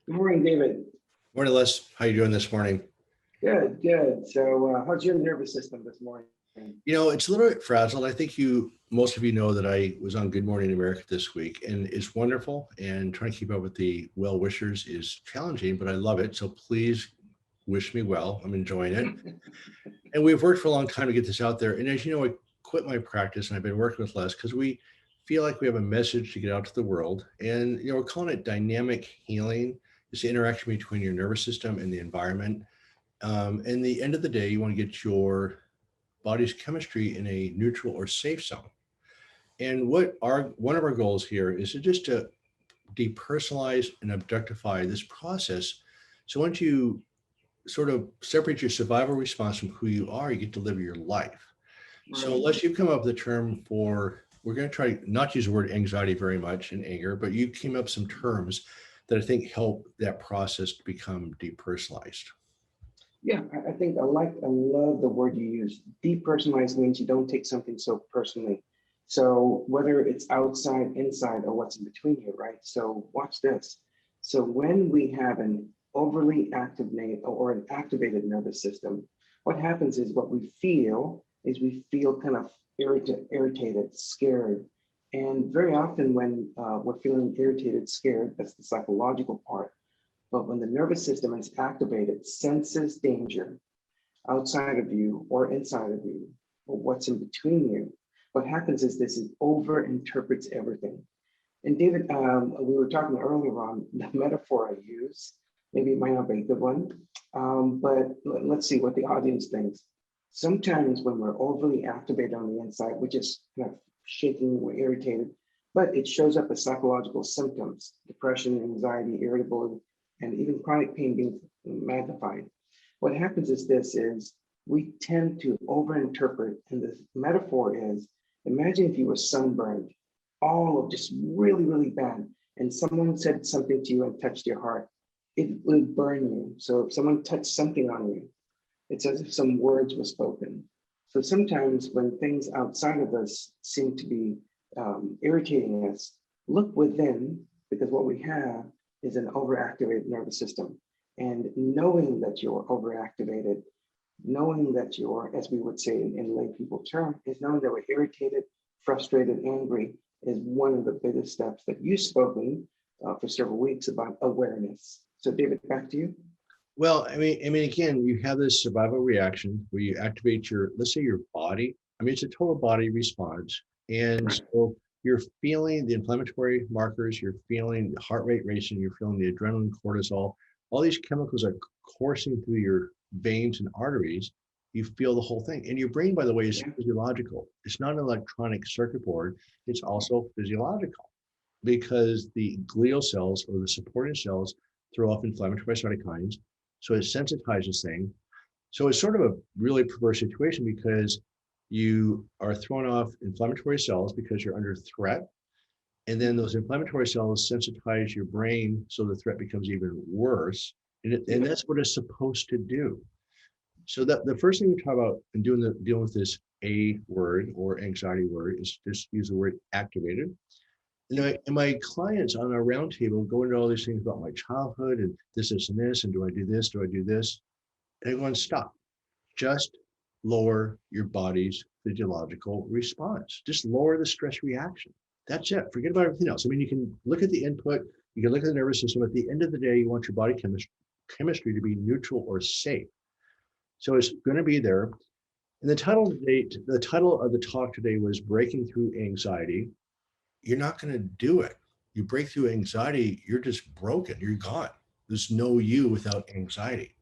Good morning, David. Morning, Les. How you doing this morning? Good, good. So, how's your nervous system this morning? It's a little bit frazzled. I think most of you know that I was on Good Morning America this week, and it's wonderful. And trying to keep up with the well wishers is challenging, but I love it. So please wish me well. I'm enjoying it. And we've worked for a long time to get this out there. And as you know, I quit my practice and I've been working with Les because we feel like we have a message to get out to the world. And we're calling it dynamic healing. It's the interaction between your nervous system and the environment. And the end of the day, you want to get your body's chemistry in a neutral or safe zone. And one of our goals here is to depersonalize and objectify this process. So once you sort of separate your survival response from who you are, you get to live your life. So unless you've come up with a term we're going to try not to use the word anxiety very much and anger, but you came up with some terms that I think help that process to become depersonalized. Yeah, I think I love the word you use. Depersonalized means you don't take something so personally. So whether it's outside, inside, or what's in between you, right? So watch this. So when we have an overly activated or an activated nervous system, what happens is we feel kind of irritated, scared. And very often when we're feeling irritated, scared, that's the psychological part. But when the nervous system is activated, senses danger outside of you or inside of you, or what's in between you, what happens is this over interprets everything. And David, we were talking earlier on the metaphor I use. Maybe it might not be a good one, but let's see what the audience thinks. Sometimes when we're overly activated on the inside, we're just kind of shaking, we're irritated, but it shows up as psychological symptoms: depression, anxiety, irritability, and even chronic pain being magnified. What happens is we tend to overinterpret, and the metaphor is, imagine if you were sunburned, all of just really, really bad, and someone said something to you and touched your heart, it would burn you. So if someone touched something on you, it's as if some words were spoken. So sometimes when things outside of us seem to be irritating us, look within, because what we have is an overactivated nervous system. And knowing that you're overactivated, knowing that you're, as we would say in lay people term, is knowing that we're irritated, frustrated, angry, is one of the biggest steps that you've spoken for several weeks about awareness. So David, back to you. Well, again, you have this survival reaction where you activate let's say your body. It's a total body response. And so you're feeling the inflammatory markers, you're feeling the heart rate racing, you're feeling the adrenaline, cortisol, all these chemicals are coursing through your veins and arteries. You feel the whole thing. And your brain, by the way, is physiological. It's not an electronic circuit board. It's also physiological because the glial cells or the supporting cells throw off inflammatory cytokines. So it sensitizes things. So it's sort of a really perverse situation because you are throwing off inflammatory cells because you're under threat. And then those inflammatory cells sensitize your brain so the threat becomes even worse. And that's what it's supposed to do. So that the first thing we talk about in dealing with this A word or anxiety word is just use the word activated. And my clients on our roundtable go into all these things about my childhood and this, and this, and do I do this? Do I do this? And everyone stop. Just lower your body's physiological response. Just lower the stress reaction. That's it. Forget about everything else. You can look at the input, you can look at the nervous system. At the end of the day, you want your body chemistry to be neutral or safe. So it's going to be there. And the title of the talk today was Breaking Through Anxiety. You're not going to do it. You break through anxiety, you're just broken. You're gone. There's no you without anxiety.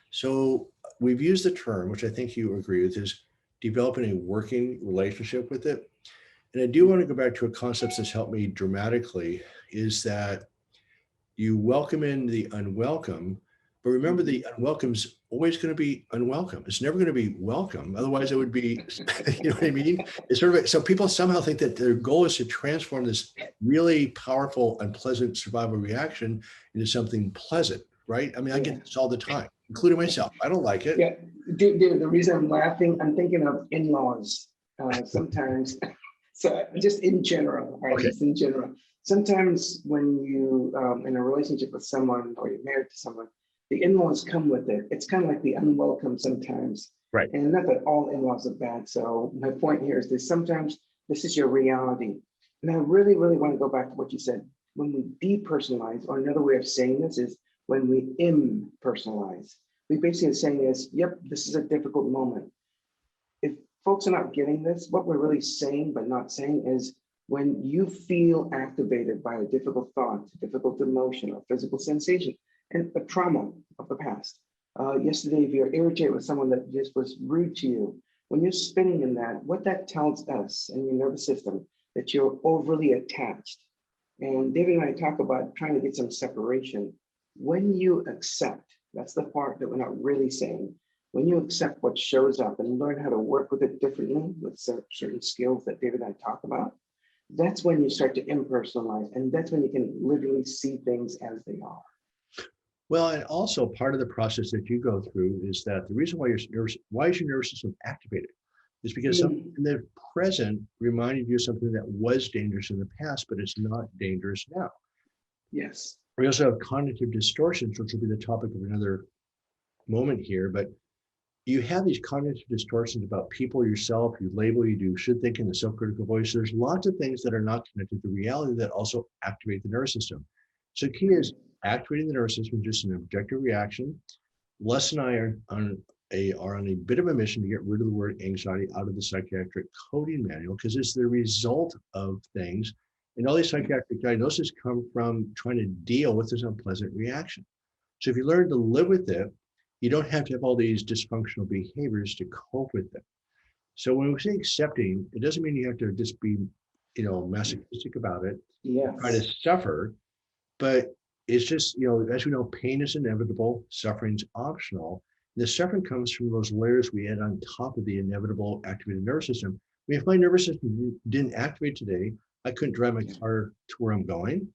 So we've used the term, which I think you agree with, is developing a working relationship with it. And I do want to go back to a concept that's helped me dramatically, is that you welcome in the unwelcome, but remember the unwelcome's always going to be unwelcome. It's never going to be welcome. Otherwise it would be, you know what I mean? It's sort of, so people somehow think that their goal is to transform this really powerful, unpleasant survival reaction into something pleasant, right? I get this all the time, including myself. I don't like it. Yeah, David, the reason I'm laughing, I'm thinking of in-laws sometimes. So just in general, right? Okay. Just in general. sometimes when you in a relationship with someone or you're married to someone, the in-laws come with it. It's kind of like the unwelcome sometimes. Right. And not that all in-laws are bad. So my point here is that sometimes this is your reality. And I really, really want to go back to what you said. When we depersonalize, or another way of saying this is when we impersonalize. We basically are saying is, yep, this is a difficult moment. If folks are not getting this, what we're really saying but not saying is when you feel activated by a difficult thought, difficult emotion, or physical sensation, and a trauma of the past. Yesterday, if you're irritated with someone that just was rude to you, when you're spinning in that, what that tells us in your nervous system, that you're overly attached. And David and I talk about trying to get some separation. When you accept, that's the part that we're not really saying. When you accept what shows up and learn how to work with it differently with certain skills that David and I talk about, that's when you start to impersonalize. And that's when you can literally see things as they are. Well, and also part of the process that you go through is that the reason why why is your nervous system activated is because something in the present reminded you of something that was dangerous in the past, but it's not dangerous now. Yes. We also have cognitive distortions, which will be the topic of another moment here, but you have these cognitive distortions about people, yourself, you label, you do should think in the self-critical voice. There's lots of things that are not connected to reality that also activate the nervous system. So key is activating the nervous system, just an objective reaction. Les and I are on a bit of a mission to get rid of the word anxiety out of the psychiatric coding manual because it's the result of things. And all these psychiatric diagnoses come from trying to deal with this unpleasant reaction. So if you learn to live with it, you don't have to have all these dysfunctional behaviors to cope with it. So when we say accepting, it doesn't mean you have to just be, masochistic about it, try to suffer, but it's just, as we know, pain is inevitable, suffering's optional. The suffering comes from those layers we add on top of the inevitable activated nervous system. I mean, if my nervous system didn't activate today, I couldn't drive my car to where I'm going.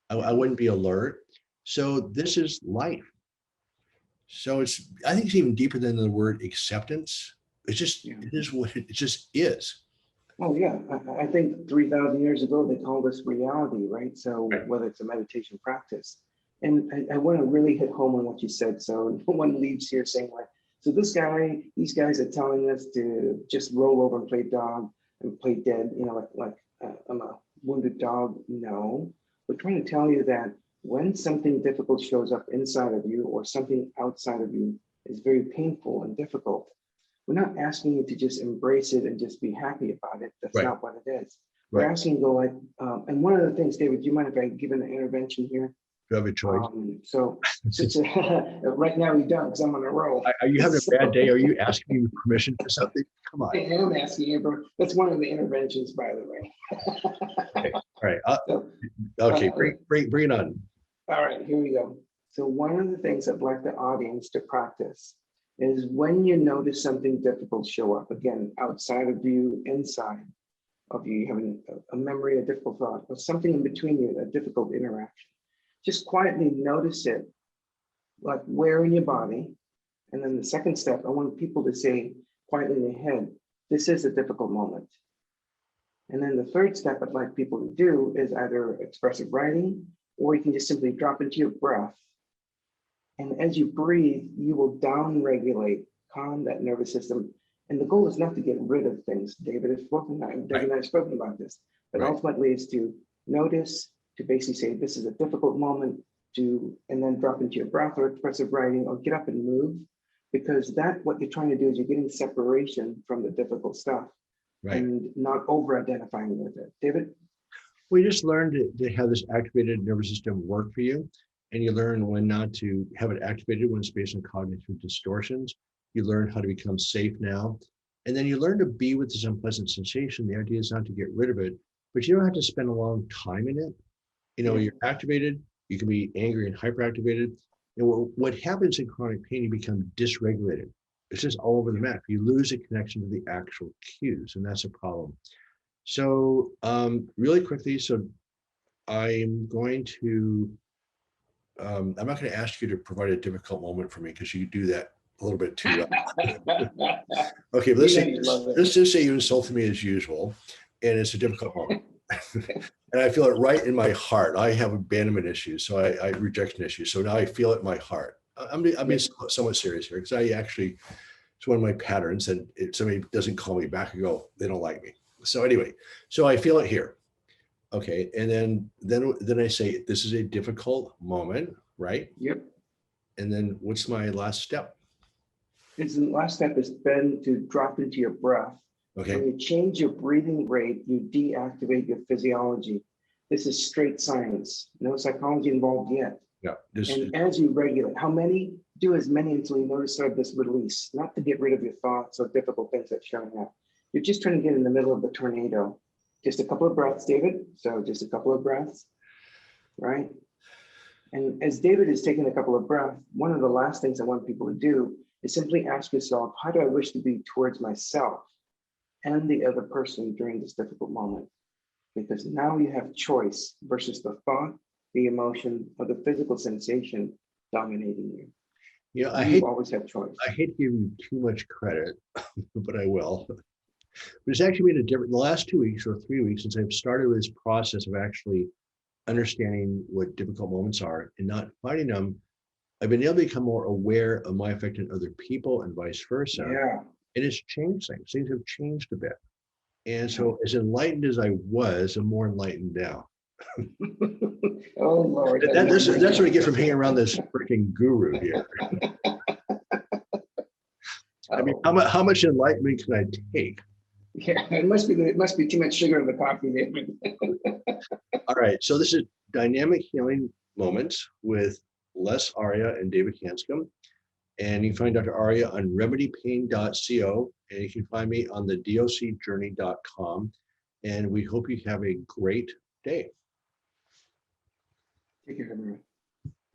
I wouldn't be alert. So this is life. So I think it's even deeper than the word acceptance. It's just, it is what it just is. Oh yeah, I think 3,000 years ago, they called this reality, right? So whether it's a meditation practice, and I want to really hit home on what you said. So no one leaves here saying like, so these guys are telling us to just roll over and play dog and play dead, like I'm a wounded dog. No, we're trying to tell you that when something difficult shows up inside of you or something outside of you is very painful and difficult, we're not asking you to just embrace it and just be happy about it. That's not what it is. We're asking you to go like, and one of the things, David, do you mind if I give an intervention here? You have a choice. So right now we don't, because I'm on a roll. Are you having a bad day? Are you asking me permission for something? Come on. I am asking you, bro. That's one of the interventions, by the way. Okay. All right. Bring it on. All right, here we go. So one of the things I'd like the audience to practice is when you notice something difficult show up, again, outside of you, inside of you, having a memory, a difficult thought, or something in between you, a difficult interaction. Just quietly notice it, like where in your body. And then the second step, I want people to say quietly in their head, this is a difficult moment. And then the third step I'd like people to do is either expressive writing, or you can just simply drop into your breath. And as you breathe, you will down-regulate, calm that nervous system. And the goal is not to get rid of things. David has spoken, David and I have spoken about this, but ultimately is to notice, to basically say, this is a difficult moment, and then drop into your breath or expressive writing or get up and move, because what you're trying to do is you're getting separation from the difficult stuff and not over-identifying with it. David? We just learned to have this activated nervous system work for you. And you learn when not to have it activated when it's based on cognitive distortions. You learn how to become safe now. And then you learn to be with this unpleasant sensation. The idea is not to get rid of it, but you don't have to spend a long time in it. You're activated, you can be angry and hyperactivated. And what happens in chronic pain, you become dysregulated. It's just all over the map. You lose a connection to the actual cues, and that's a problem. So really quickly, I'm going to, I'm not going to ask you to provide a difficult moment for me because you do that a little bit too. Okay, let's just say you insulted me as usual, and it's a difficult moment. And I feel it right in my heart. I have abandonment issues, so I rejection issues. So now I feel it in my heart. I'm being somewhat serious here, because I actually, it's one of my patterns. And if somebody doesn't call me back, I go, they don't like me. So anyway, so I feel it here. Okay. And then I say, this is a difficult moment, right? Yep. And then what's my last step? The last step is then to drop into your breath. Okay. When you change your breathing rate, you deactivate your physiology. This is straight science, no psychology involved yet. Yeah. And as you regulate, do as many until you notice sort of this release, not to get rid of your thoughts or difficult things that's showing up. You're just trying to get in the middle of the tornado. Just a couple of breaths, David. So just a couple of breaths, right? And as David is taking a couple of breaths, one of the last things I want people to do is simply ask yourself, how do I wish to be towards myself and the other person during this difficult moment? Because now you have choice versus the thought, the emotion, or the physical sensation dominating you. You know, You always have choice. I hate giving you too much credit, but I will. But it's actually made a difference in the last 2 weeks or 3 weeks since I've started with this process of actually understanding what difficult moments are and not fighting them. I've been able to become more aware of my effect on other people and vice versa. Yeah. And it's changed things. Things have changed a bit. And so as enlightened as I was, I'm more enlightened now. Oh, Lord. That's what I get from hanging around this freaking guru here. I mean, how much enlightenment can I take? Yeah, it must be too much sugar in the coffee, David. All right. So this is Dynamic Healing Moments with Les Aria and David Hanscom. And you can find Dr. Aria on remedypain.co, and you can find me on the docjourney.com. And we hope you have a great day. Take care, everyone.